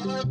Hello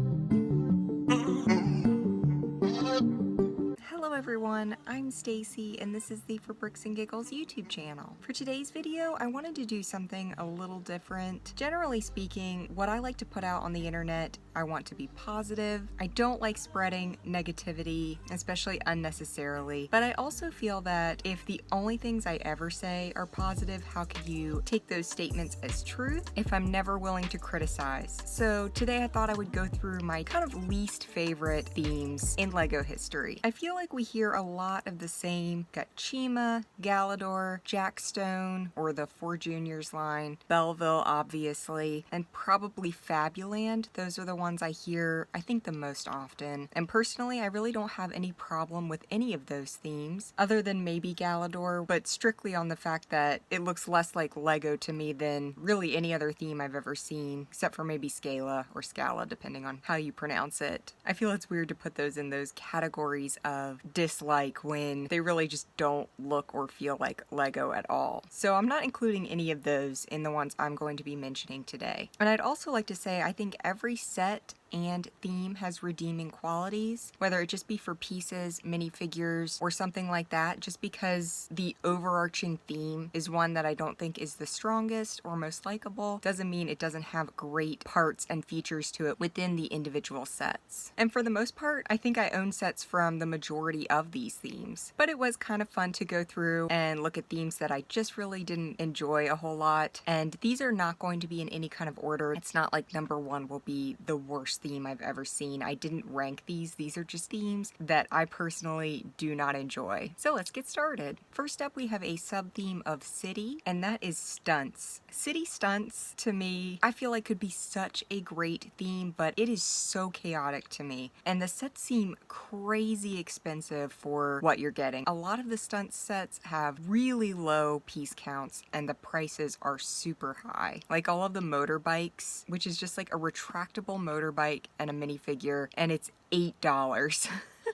everyone, I'm Stacy and this is the For Bricks and Giggles YouTube channel. For today's video, I wanted to do something a little different. Generally speaking, what I like to put out on the internet, I want to be positive. I don't like spreading negativity, especially unnecessarily, but I also feel that if the only things I ever say are positive, how could you take those statements as truth if I'm never willing to criticize? So today I thought I would go through my kind of least favorite themes in LEGO history. I feel like we hear a lot of the same. Got Chima, Galador, Jackstone, or the Four Juniors line, Belleville obviously, and probably Fabuland. Those are the ones I hear, I think, the most often. And personally, I really don't have any problem with any of those themes, other than maybe Galador, but strictly on the fact that it looks less like LEGO to me than really any other theme I've ever seen, except for maybe Scala or Scala, depending on how you pronounce it. I feel it's weird to put those in those categories of dislike when they really just don't look or feel like LEGO at all. So I'm not including any of those in the ones I'm going to be mentioning today. And I'd also like to say I think every set and theme has redeeming qualities, whether it just be for pieces, minifigures, or something like that. Just because the overarching theme is one that I don't think is the strongest or most likable doesn't mean it doesn't have great parts and features to it within the individual sets. And for the most part, I think I own sets from the majority of these themes, but it was kind of fun to go through and look at themes that I just really didn't enjoy a whole lot. And these are not going to be in any kind of order. It's not like number one will be the worst theme I've ever seen. I didn't rank these. These are just themes that I personally do not enjoy. So let's get started. First up, we have a sub-theme of City, and that is Stunts. City Stunts, to me, I feel like could be such a great theme, but it is so chaotic to me. And the sets seem crazy expensive for what you're getting. A lot of the Stunts sets have really low piece counts, and the prices are super high. Like all of the motorbikes, which is just like a retractable motorbike and a minifigure, and it's $8.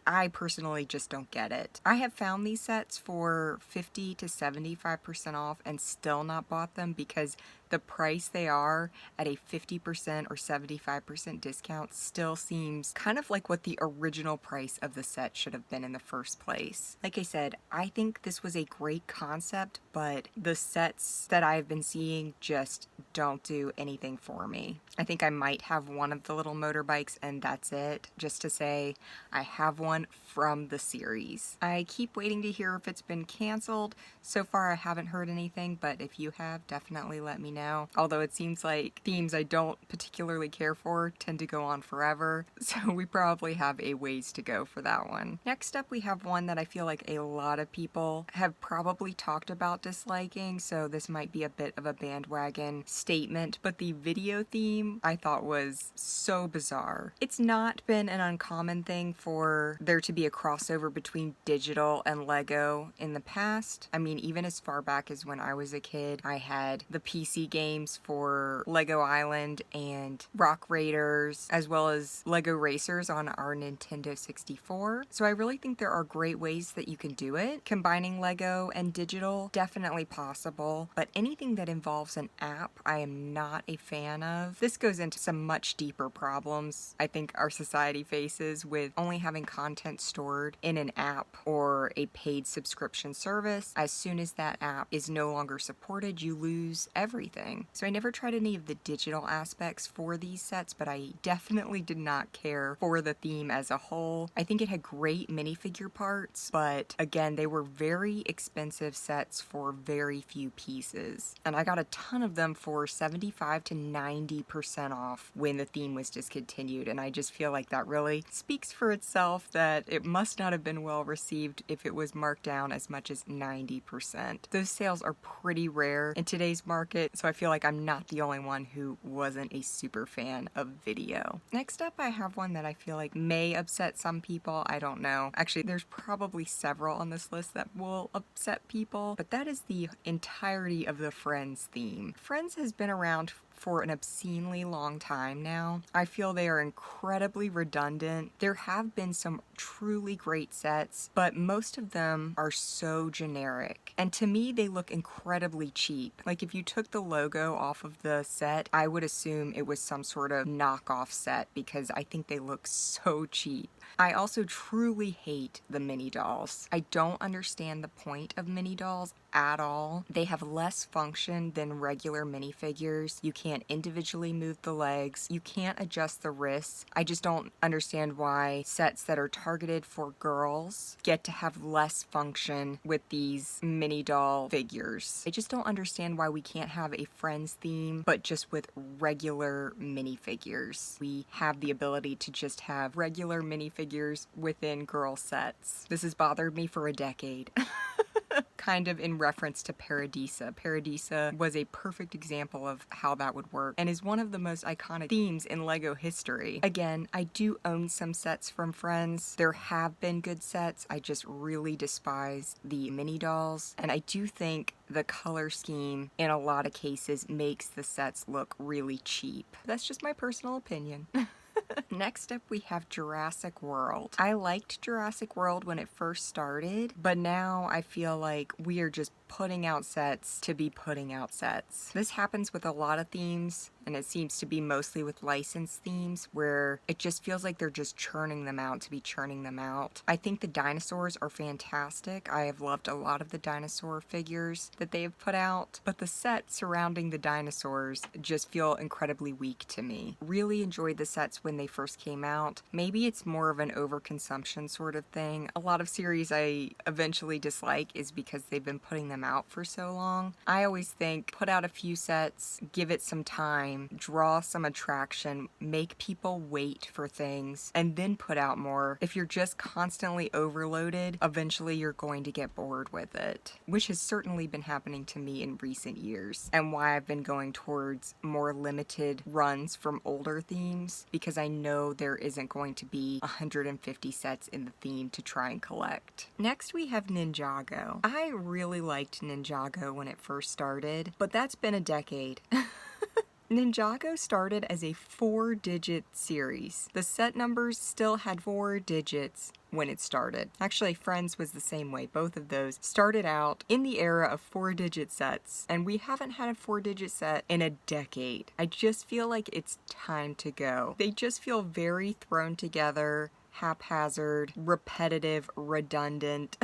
I personally just don't get it. I have found these sets for 50 to 75% off and still not bought them because the price they are at a 50% or 75% discount still seems kind of like what the original price of the set should have been in the first place. Like I said, I think this was a great concept, but the sets that I've been seeing just don't do anything for me. I think I might have one of the little motorbikes and that's it, just to say I have one from the series. I keep waiting to hear if it's been canceled. So far I haven't heard anything, but if you have, definitely let me know. Although it seems like themes I don't particularly care for tend to go on forever, so we probably have a ways to go for that one. Next up, we have one that I feel like a lot of people have probably talked about disliking, so this might be a bit of a bandwagon statement, but the Vidiyo theme I thought was so bizarre. It's not been an uncommon thing for there to be a crossover between digital and LEGO in the past. I mean, even as far back as when I was a kid, I had the PC games for Lego Island and Rock Raiders, as well as Lego Racers on our Nintendo 64. So I really think there are great ways that you can do it. Combining LEGO and digital, definitely possible, but anything that involves an app, I am not a fan of. This goes into some much deeper problems I think our society faces with only having content stored in an app or a paid subscription service. As soon as that app is no longer supported, you lose everything. So I never tried any of the digital aspects for these sets, but I definitely did not care for the theme as a whole. I think it had great minifigure parts, but again, they were very expensive sets for very few pieces. And I got a ton of them for 75 to 90% off when the theme was discontinued, and I just feel like that really speaks for itself that it must not have been well received if it was marked down as much as 90%. Those sales are pretty rare in today's market, so I feel like I'm not the only one who wasn't a super fan of Vidiyo. Next up, I have one that I feel like may upset some people. I don't know. Actually, there's probably several on this list that will upset people, but that is the entirety of the Friends theme. Friends has been around for an obscenely long time now. I feel they are incredibly redundant. There have been some truly great sets, but most of them are so generic. And to me, they look incredibly cheap. Like if you took the logo off of the set, I would assume it was some sort of knockoff set because I think they look so cheap. I also truly hate the mini dolls. I don't understand the point of mini dolls at all. They have less function than regular minifigures. You can't individually move the legs. You can't adjust the wrists. I just don't understand why sets that are targeted for girls get to have less function with these mini doll figures. I just don't understand why we can't have a Friends theme, but just with regular minifigures. We have the ability to just have regular minifigures within girl sets. This has bothered me for a decade. Kind of in reference to Paradisa. Paradisa was a perfect example of how that would work and is one of the most iconic themes in LEGO history. Again, I do own some sets from Friends. There have been good sets. I just really despise the mini dolls, and I do think the color scheme in a lot of cases makes the sets look really cheap. That's just my personal opinion. Next up, we have Jurassic World. I liked Jurassic World when it first started, but now I feel like we are just putting out sets to be putting out sets. This happens with a lot of themes, and it seems to be mostly with licensed themes where it just feels like they're just churning them out to be churning them out. I think the dinosaurs are fantastic. I have loved a lot of the dinosaur figures that they have put out, but the sets surrounding the dinosaurs just feel incredibly weak to me. Really enjoyed the sets when they first came out. Maybe it's more of an overconsumption sort of thing. A lot of series I eventually dislike is because they've been putting them out for so long. I always think put out a few sets, give it some time, draw some attraction, make people wait for things, and then put out more. If you're just constantly overloaded, eventually you're going to get bored with it, which has certainly been happening to me in recent years, and why I've been going towards more limited runs from older themes, because I know there isn't going to be 150 sets in the theme to try and collect. Next we have Ninjago. I really liked Ninjago when it first started, but that's been a decade. Ninjago started as a 4-digit series. The set numbers still had 4 digits when it started. Actually, Friends was the same way. Both of those started out in the era of 4-digit sets, and we haven't had a 4-digit set in a decade. I just feel like it's time to go. They just feel very thrown together, haphazard, repetitive, redundant.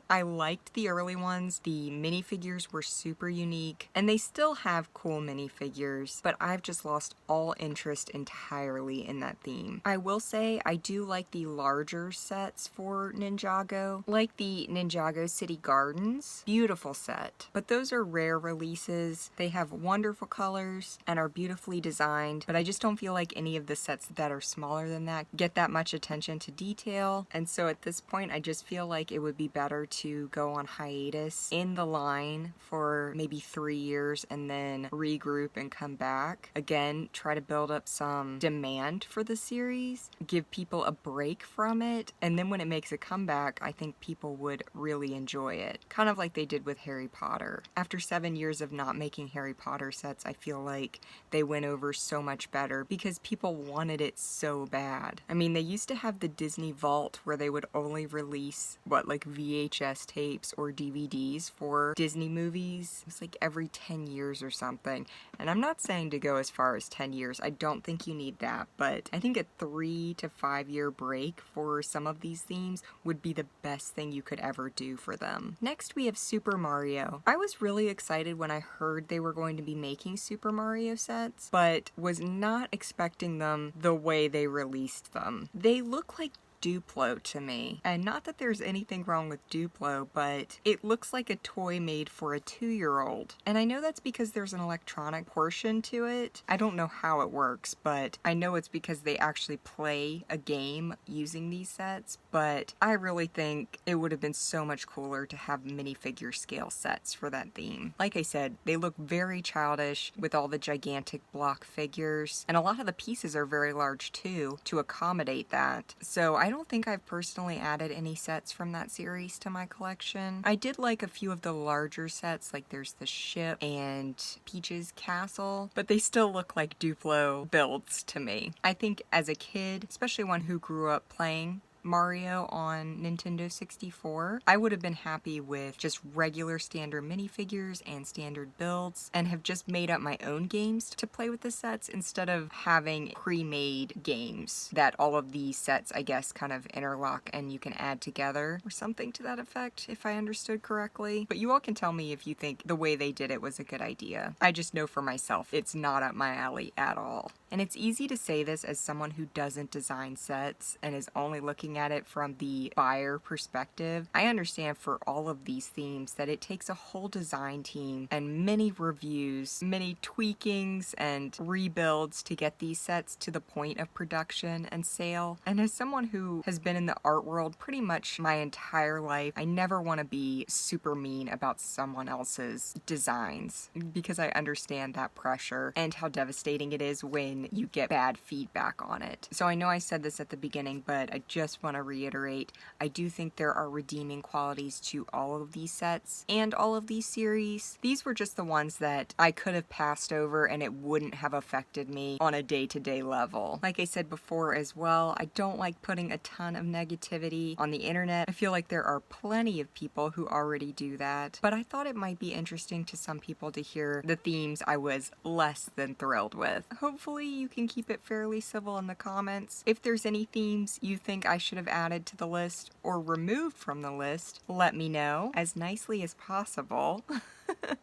I liked the early ones. The minifigures were super unique, and they still have cool minifigures, but I've just lost all interest entirely in that theme. I will say I do like the larger sets for Ninjago, like the Ninjago City Gardens. Beautiful set, but those are rare releases. They have wonderful colors and are beautifully designed, but I just don't feel like any of the sets that are smaller than that get that much attention to detail, and so at this point I just feel like it would be better to go on hiatus in the line for maybe 3 years and then regroup and come back. Again, try to build up some demand for the series, give people a break from it, and then when it makes a comeback, I think people would really enjoy it. Kind of like they did with Harry Potter. After 7 years of not making Harry Potter sets, I feel like they went over so much better because people wanted it so bad. I mean, they used to have the Disney Vault where they would only release, like VHS tapes or DVDs for Disney movies. It was like every 10 years or something. And I'm not saying to go as far as 10 years. I don't think you need that, but I think a 3 to 5 year break for some of these themes would be the best thing you could ever do for them. Next, we have Super Mario. I was really excited when I heard they were going to be making Super Mario sets, but was not expecting them the way they released them. They look like Duplo to me. And not that there's anything wrong with Duplo, but it looks like a toy made for a 2-year-old. And I know that's because there's an electronic portion to it. I don't know how it works, but I know it's because they actually play a game using these sets, but I really think it would have been so much cooler to have minifigure scale sets for that theme. Like I said, they look very childish with all the gigantic block figures, and a lot of the pieces are very large too to accommodate that. So I don't think I've personally added any sets from that series to my collection. I did like a few of the larger sets, like there's the ship and Peach's castle, but they still look like Duplo builds to me. I think as a kid, especially one who grew up playing Mario on Nintendo 64, I would have been happy with just regular standard minifigures and standard builds and have just made up my own games to play with the sets instead of having pre-made games that all of these sets, I guess, kind of interlock and you can add together or something to that effect, if I understood correctly. But you all can tell me if you think the way they did it was a good idea. I just know for myself it's not up my alley at all. And it's easy to say this as someone who doesn't design sets and is only looking at it from the buyer perspective. I understand for all of these themes that it takes a whole design team and many reviews, many tweakings and rebuilds to get these sets to the point of production and sale. And as someone who has been in the art world pretty much my entire life, I never want to be super mean about someone else's designs because I understand that pressure and how devastating it is when you get bad feedback on it. So I know I said this at the beginning, but I just want to reiterate, I do think there are redeeming qualities to all of these sets and all of these series. These were just the ones that I could have passed over and it wouldn't have affected me on a day-to-day level. Like I said before as well, I don't like putting a ton of negativity on the internet. I feel like there are plenty of people who already do that, but I thought it might be interesting to some people to hear the themes I was less than thrilled with. Hopefully you can keep it fairly civil in the comments. If there's any themes you think I should have added to the list or removed from the list, let me know as nicely as possible.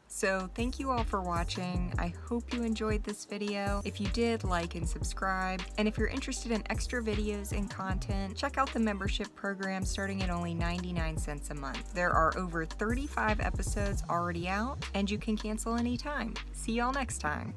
So thank you all for watching. I hope you enjoyed this video. If you did, like and subscribe. And if you're interested in extra videos and content, check out the membership program starting at only 99 cents a month. There are over 35 episodes already out and you can cancel anytime. See y'all next time.